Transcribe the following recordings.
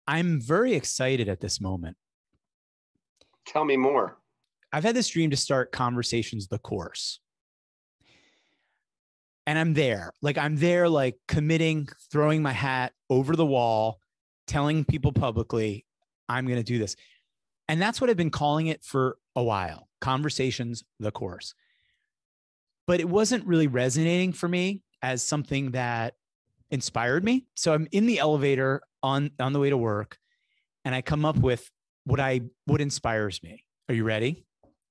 I'm very excited at this moment. Tell me more. I've had this dream to start Conversations, the course. And I'm there, like committing, throwing my hat over the wall, telling people publicly, I'm going to do this. And that's what I've been calling it for a while. Conversations, the course. But it wasn't really resonating for me as something that inspired me. So I'm in the elevator on the way to work, and I come up with what inspires me. Are you ready?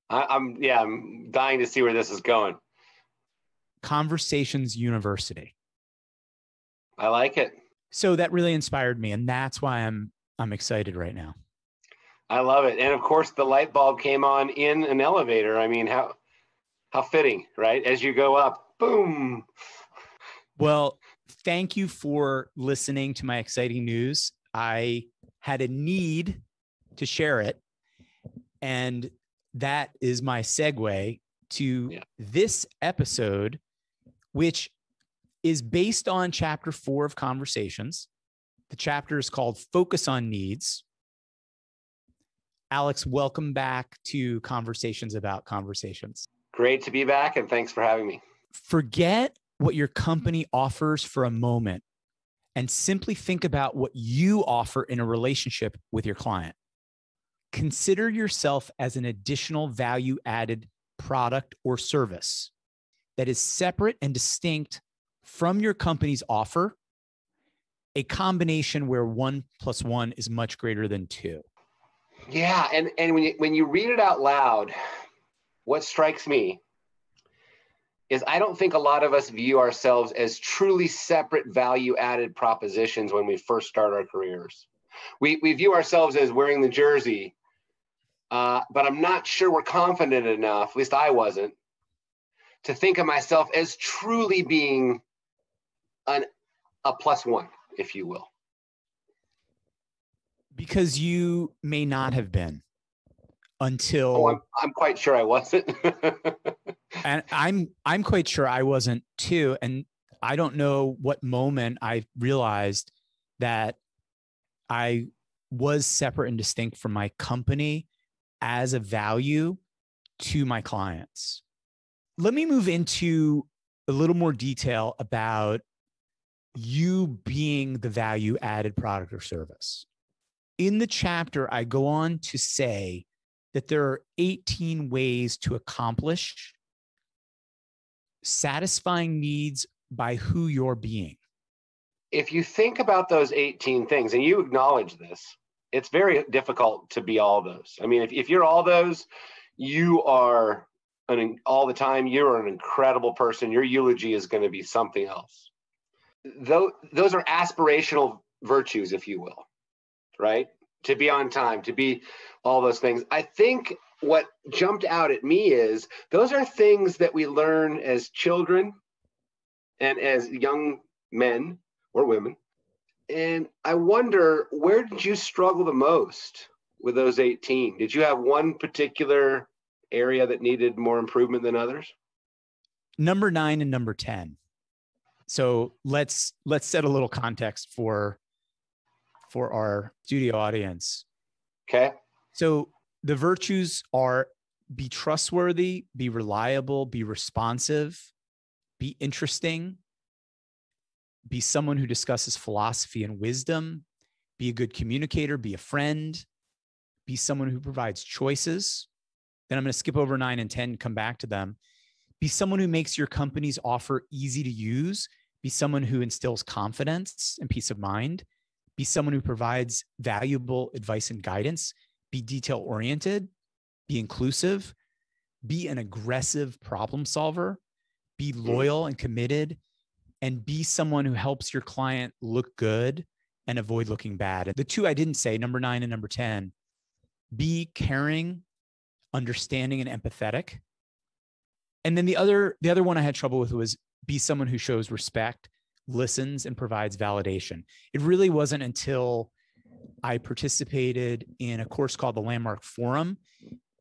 I'm dying to see where this is going. Conversations University. I like it. So that really inspired me, and that's why I'm excited right now. I love it. And of course, the light bulb came on in an elevator. I mean, how fitting, right? As you go up, boom. Well, thank you for listening to my exciting news. I had a need to share it, and that is my segue to this episode, which is based on chapter 4 of Conversations. The chapter is called Focus on Needs. Alex, welcome back to Conversations About Conversations. Great to be back, and thanks for having me. Forget what your company offers for a moment and simply think about what you offer in a relationship with your client. Consider yourself as an additional value-added product or service that is separate and distinct from your company's offer, a combination where 1 + 1 is much greater than 2. Yeah, and when you read it out loud, what strikes me is I don't think a lot of us view ourselves as truly separate value-added propositions when we first start our careers. We view ourselves as wearing the jersey, but I'm not sure we're confident enough, at least I wasn't, to think of myself as truly being a +1, if you will. Because you may not have been until I'm quite sure I wasn't. And I'm quite sure I wasn't too. And I don't know what moment I realized that I was separate and distinct from my company as a value to my clients. Let me move into a little more detail about you being the value added product or service. In the chapter, I go on to say that there are 18 ways to accomplish satisfying needs by who you're being. If you think about those 18 things, and you acknowledge this, it's very difficult to be all those. I mean, if you're all those, you are all the time, you're an incredible person. Your eulogy is going to be something else. Those are aspirational virtues, if you will, right? To be on time, to be all those things. I think what jumped out at me is those are things that we learn as children and as young men or women. And I wonder, where did you struggle the most with those 18? Did you have one particular area that needed more improvement than others? Number 9 and number 10. So let's set a little context for our studio audience. Okay. So the virtues are be trustworthy, be reliable, be responsive, be interesting, be someone who discusses philosophy and wisdom, be a good communicator, be a friend, be someone who provides choices. Then I'm going to skip over 9 and 10, come back to them. Be someone who makes your company's offer easy to use. Be someone who instills confidence and peace of mind. Be someone who provides valuable advice and guidance. Be detail-oriented. Be inclusive. Be an aggressive problem solver. Be loyal and committed. And be someone who helps your client look good and avoid looking bad. And the two I didn't say, number 9 and number 10, be caring, understanding, and empathetic. And then the other one I had trouble with was be someone who shows respect, listens, and provides validation. It really wasn't until I participated in a course called the Landmark Forum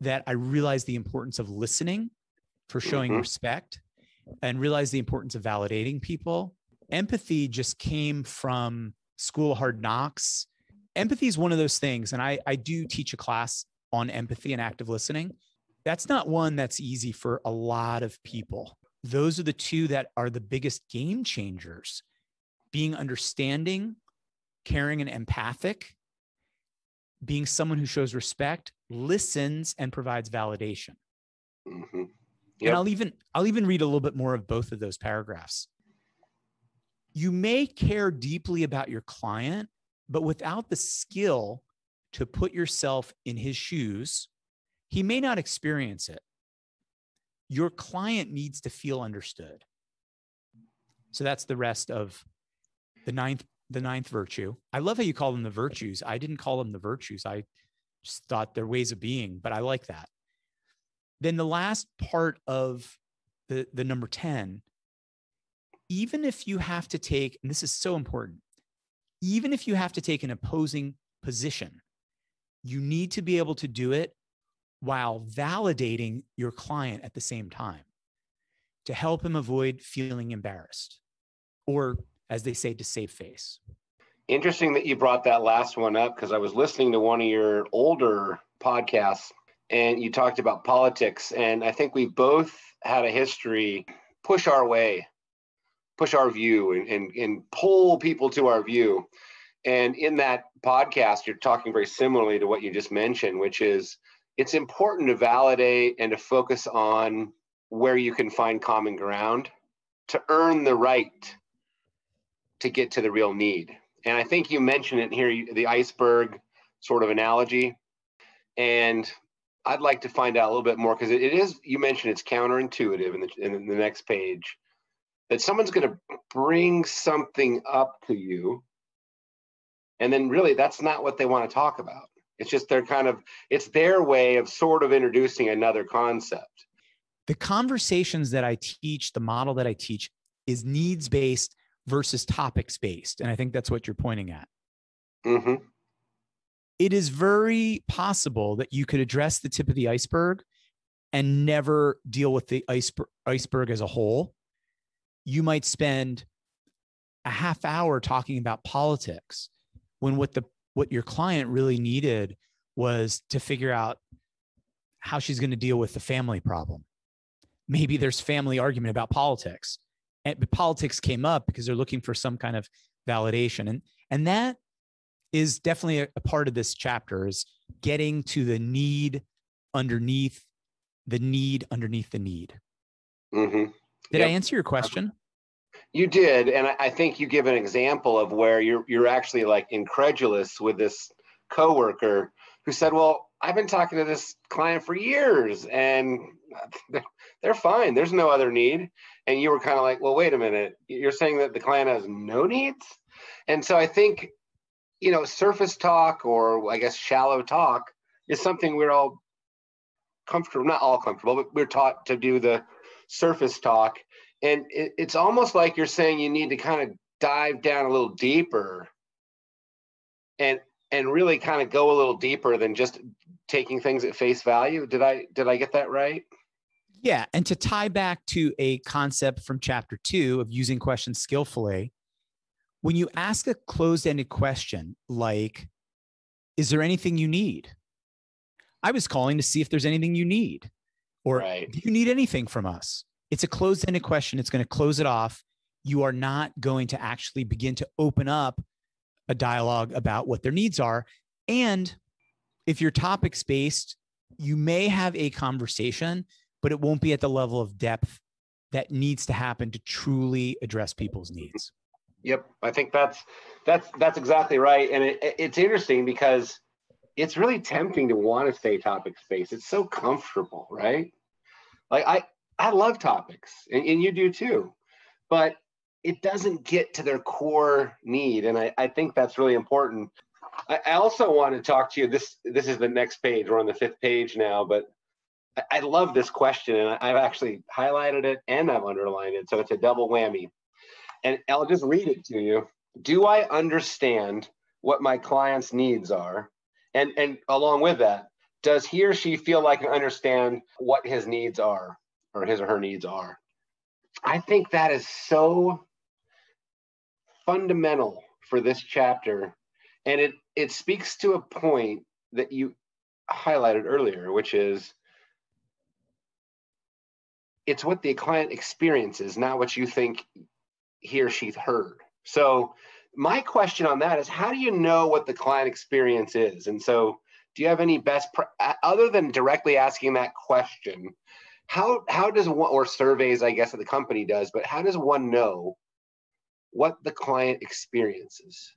that I realized the importance of listening for showing respect and realized the importance of validating people. Empathy just came from School of Hard Knocks empathy is one of those things. And I do teach a class on empathy and active listening. That's not one that's easy for a lot of people. Those are the two that are the biggest game changers. Being understanding, caring, and empathic, being someone who shows respect, listens, and provides validation. Mm-hmm. Yep. And I'll even read a little bit more of both of those paragraphs. You may care deeply about your client, but without the skill to put yourself in his shoes, he may not experience it. Your client needs to feel understood. So that's the rest of the ninth virtue. I love how you call them the virtues. I didn't call them the virtues. I just thought they're ways of being, but I like that. Then the last part of the number 10, even if you have to take, and this is so important, even if you have to take an opposing position, you need to be able to do it while validating your client at the same time to help him avoid feeling embarrassed, or as they say, to save face. Interesting that you brought that last one up, because I was listening to one of your older podcasts and you talked about politics. And I think we both had a history, push our way, push our view, and pull people to our view. And in that podcast, you're talking very similarly to what you just mentioned, which is it's important to validate and to focus on where you can find common ground to earn the right to get to the real need. And I think you mentioned it here, the iceberg sort of analogy. And I'd like to find out a little bit more, because it is, you mentioned it's counterintuitive in the next page, that someone's going to bring something up to you. And then really that's not what they want to talk about. It's just it's their way of sort of introducing another concept. The conversations that I teach, the model that I teach is needs-based versus topics-based. And I think that's what you're pointing at. Mm-hmm. It is very possible that you could address the tip of the iceberg and never deal with the iceberg as a whole. You might spend a half hour talking about politics when what your client really needed was to figure out how she's going to deal with the family problem. Maybe there's family argument about politics, but politics came up because they're looking for some kind of validation. And that is definitely a part of this chapter, is getting to the need underneath the need underneath the need. Mm-hmm. Did I answer your question? You did. And I think you give an example of where you're actually like incredulous with this coworker who said, well, I've been talking to this client for years and they're fine. There's no other need. And you were kind of like, well, wait a minute. You're saying that the client has no needs? And so I think, surface talk, or I guess shallow talk, is something we're all comfortable, not all comfortable, but we're taught to do the surface talk. And it's almost like you're saying you need to kind of dive down a little deeper and really kind of go a little deeper than just taking things at face value. Did I get that right? Yeah. And to tie back to a concept from chapter 2 of using questions skillfully, when you ask a closed-ended question like, is there anything you need? I was calling to see if there's anything you need, or right. Do you need anything from us? It's a closed-ended question. It's going to close it off. You are not going to actually begin to open up a dialogue about what their needs are. And if you're topics-based, you may have a conversation, but it won't be at the level of depth that needs to happen to truly address people's needs. Yep. I think that's exactly right. And it's interesting because it's really tempting to want to stay topics-based. It's so comfortable, right? Like I love topics, and you do too, but it doesn't get to their core need. And I think that's really important. I also want to talk to you. This is the next page. We're on the 5th page now, but I love this question, and I've actually highlighted it and I've underlined it. So it's a double whammy. And I'll just read it to you. Do I understand what my client's needs are? And along with that, does he or she feel like I understand what his needs are, or his or her needs are? I think that is so fundamental for this chapter. And it speaks to a point that you highlighted earlier, which is it's what the client experiences, not what you think he or she heard. So my question on that is, how do you know what the client experience is? And so do you have any other than directly asking that question, how does one, or surveys, I guess, that the company does, but how does one know what the client experiences?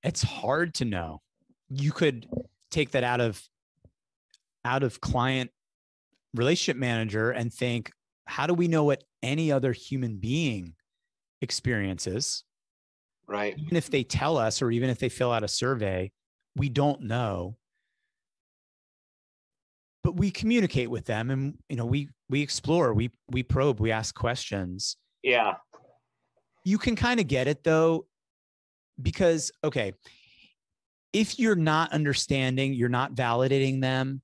It's hard to know. You could take that out of client relationship manager and think, how do we know what any other human being experiences? Right. Even if they tell us, or even if they fill out a survey, we don't know. But we communicate with them, and we explore, we probe, we ask questions. Yeah. You can kind of get it though, because okay, if you're not understanding, you're not validating them,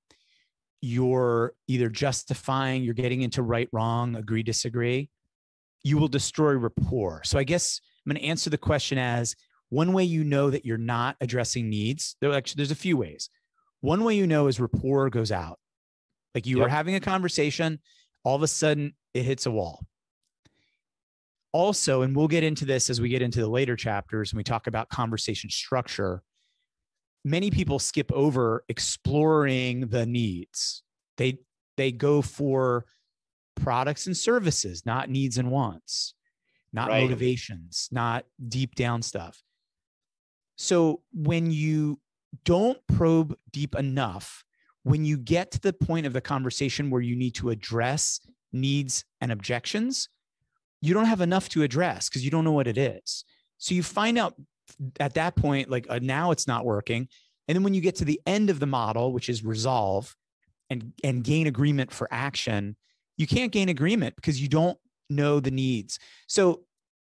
you're either justifying, you're getting into right, wrong, agree, disagree, you will destroy rapport. So I guess I'm going to answer the question as one way you know that you're not addressing needs. There's a few ways. One way you know is rapport goes out. Like you were having a conversation, all of a sudden it hits a wall. Also, and we'll get into this as we get into the later chapters and we talk about conversation structure, many people skip over exploring the needs. They go for products and services, not needs and wants, not motivations, not deep down stuff. So when you don't probe deep enough, when you get to the point of the conversation where you need to address needs and objections, you don't have enough to address because you don't know what it is. So you find out at that point, like now it's not working. And then when you get to the end of the model, which is resolve and gain agreement for action, you can't gain agreement because you don't know the needs. So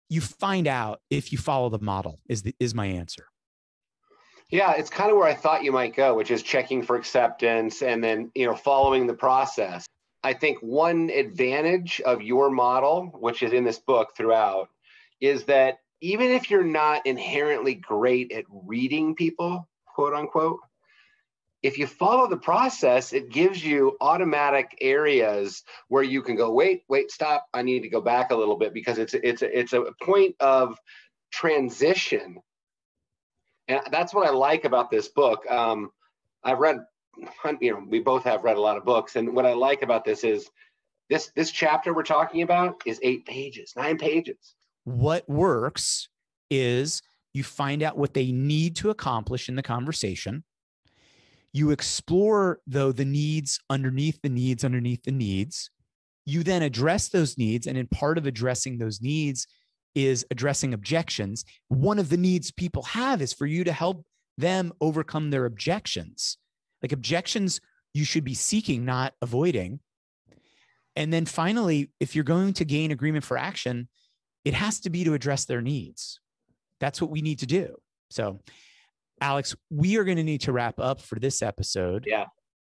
you find out if you follow the model is my answer. Yeah, it's kind of where I thought you might go, which is checking for acceptance and then, following the process. I think one advantage of your model, which is in this book throughout, is that even if you're not inherently great at reading people, quote unquote, if you follow the process, it gives you automatic areas where you can go, wait, stop. I need to go back a little bit because it's a point of transition. And that's what I like about this book. I've read, we both have read a lot of books. And what I like about this is this chapter we're talking about is 9 pages. What works is you find out what they need to accomplish in the conversation. You explore, though, the needs underneath the needs underneath the needs. You then address those needs. And in part of addressing those needs is addressing objections. One of the needs people have is for you to help them overcome their objections. Like objections you should be seeking, not avoiding. And then finally, if you're going to gain agreement for action, it has to be to address their needs. That's what we need to do. So, Alex, we are going to need to wrap up for this episode. Yeah.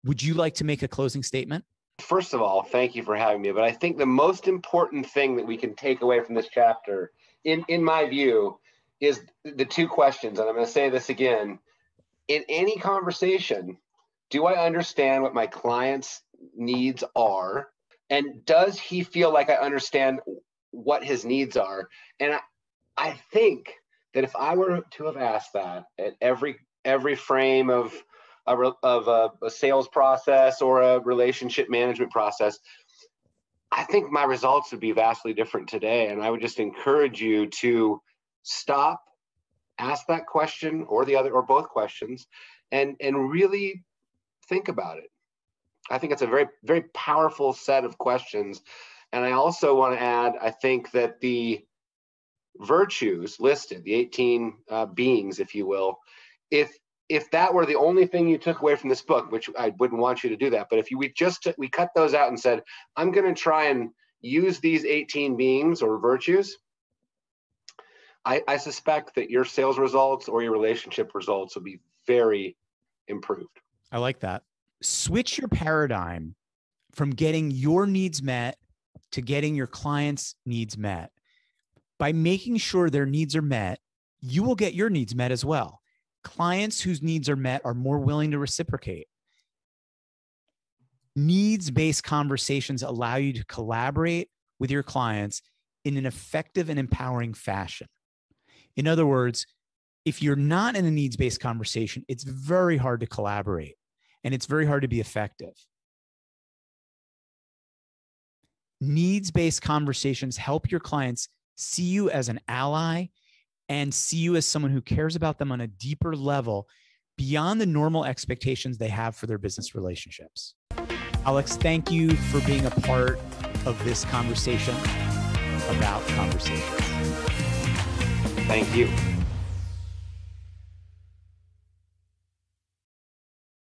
Would you like to make a closing statement? First of all, thank you for having me. But I think the most important thing that we can take away from this chapter, in my view, is the two questions. And I'm going to say this again. In any conversation, do I understand what my client's needs are? And does he feel like I understand what his needs are? And I think that if I were to have asked that at every frame of a sales process or a relationship management process, I think my results would be vastly different today. And I would just encourage you to stop, ask that question or the other or both questions, and really think about it. I think it's a very, very powerful set of questions. And I also want to add, I think that the virtues listed, the 18 beings, if you will, if that were the only thing you took away from this book, which I wouldn't want you to do that, but if we cut those out and said, I'm going to try and use these 18 beings or virtues, I suspect that your sales results or your relationship results will be very improved. I like that. Switch your paradigm from getting your needs met to getting your clients' needs met. By making sure their needs are met, you will get your needs met as well. Clients whose needs are met are more willing to reciprocate. Needs-based conversations allow you to collaborate with your clients in an effective and empowering fashion. In other words, if you're not in a needs-based conversation, it's very hard to collaborate and it's very hard to be effective. Needs-based conversations help your clients see you as an ally and see you as someone who cares about them on a deeper level beyond the normal expectations they have for their business relationships. Alex, thank you for being a part of this conversation about conversations. Thank you.